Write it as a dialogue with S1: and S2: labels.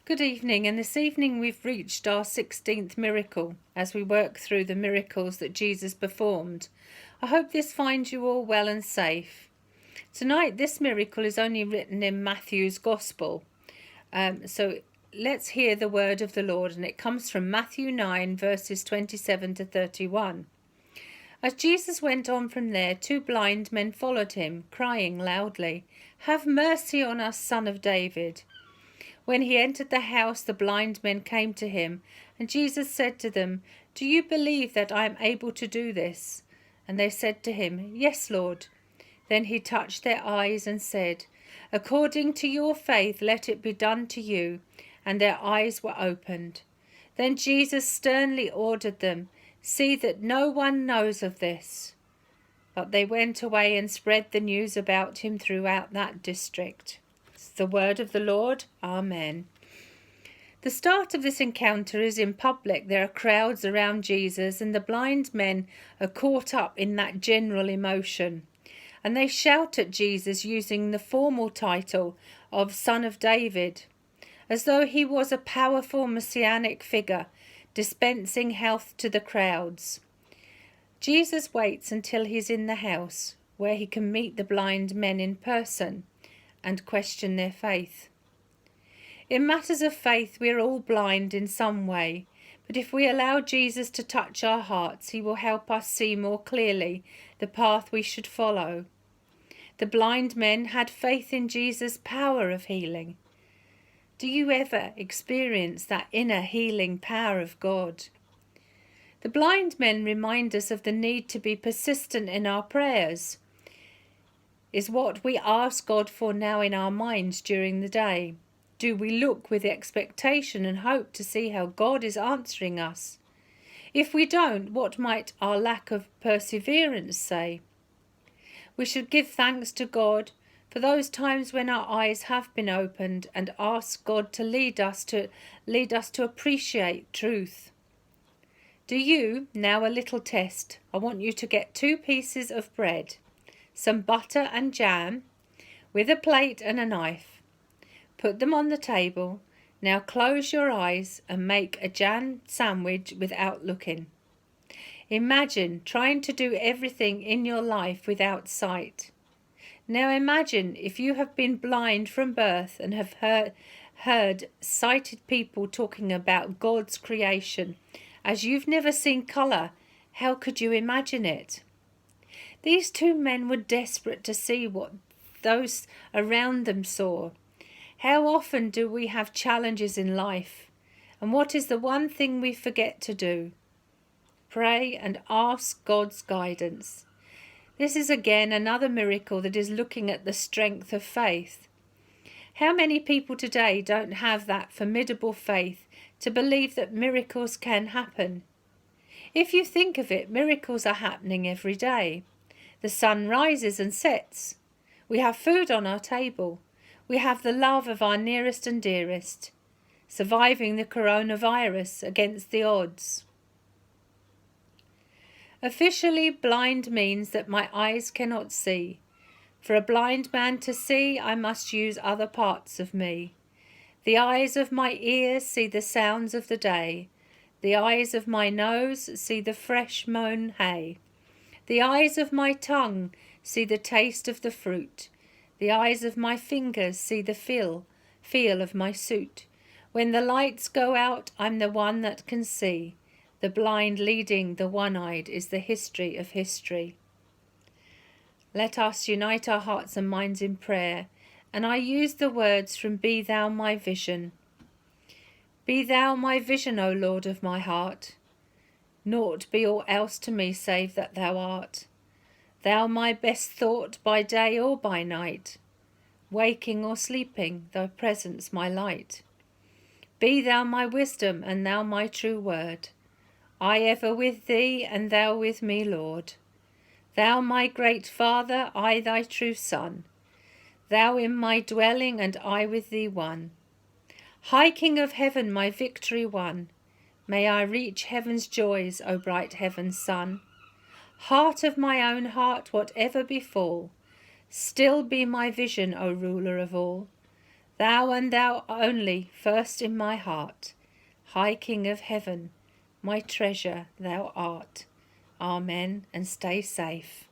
S1: Good evening, and this evening we've reached our 16th miracle as we work through the miracles that Jesus performed. I hope this finds you all well and safe. Tonight, this miracle is only written in Matthew's Gospel. So let's hear the word of the Lord, and it comes from Matthew 9, verses 27 to 31. As Jesus went on from there, 2 blind men followed him, crying loudly, "Have mercy on us, Son of David." When he entered the house, the blind men came to him, and Jesus said to them, "Do you believe that I am able to do this?" And they said to him, "Yes, Lord." Then he touched their eyes and said, "According to your faith, let it be done to you." And their eyes were opened. Then Jesus sternly ordered them, "See that no one knows of this." But they went away and spread the news about him throughout that district. The word of the Lord. Amen. The start of this encounter is in public. There are crowds around Jesus, and the blind men are caught up in that general emotion. And they shout at Jesus using the formal title of Son of David, as though he was a powerful messianic figure, dispensing health to the crowds. Jesus waits until he's in the house, where he can meet the blind men in person and question their faith. In matters of faith, we are all blind in some way, but if we allow Jesus to touch our hearts, he will help us see more clearly the path we should follow. The blind men had faith in Jesus' power of healing. Do you ever experience that inner healing power of God? The blind men remind us of the need to be persistent in our prayers. Is what we ask God for now in our minds during the day? Do we look with expectation and hope to see how God is answering us? If we don't, what might our lack of perseverance say? We should give thanks to God for those times when our eyes have been opened and ask God to lead us to appreciate truth. Do you, now a little test, I want you to get 2 pieces of bread, some butter and jam, with a plate and a knife. Put them on the table. Now close your eyes and make a jam sandwich without looking. Imagine trying to do everything in your life without sight. Now imagine if you have been blind from birth and have heard sighted people talking about God's creation. As you've never seen colour, how could you imagine it? These 2 men were desperate to see what those around them saw. How often do we have challenges in life? And what is the one thing we forget to do? Pray and ask God's guidance. This is again another miracle that is looking at the strength of faith. How many people today don't have that formidable faith to believe that miracles can happen? If you think of it, miracles are happening every day. The sun rises and sets. We have food on our table. We have the love of our nearest and dearest. Surviving the coronavirus against the odds. Officially, blind means that my eyes cannot see. For a blind man to see, I must use other parts of me. The eyes of my ears see the sounds of the day. The eyes of my nose see the fresh mown hay. The eyes of my tongue see the taste of the fruit. The eyes of my fingers see the feel of my suit. When the lights go out, I'm the one that can see. The blind leading the one-eyed is the history of history. Let us unite our hearts and minds in prayer, and I use the words from Be Thou My Vision. Be Thou my vision, O Lord of my heart. Naught be aught else to me save that Thou art. Thou my best thought by day or by night. Waking or sleeping, Thy presence my light. Be Thou my wisdom and Thou my true word. I ever with Thee and Thou with me, Lord. Thou my great Father, I Thy true Son. Thou in my dwelling and I with Thee one. High King of heaven, my victory won. May I reach heaven's joys, O bright heaven's sun. Heart of my own heart, whatever befall, still be my vision, O ruler of all. Thou and thou only, first in my heart, High King of heaven, my treasure thou art. Amen, and stay safe.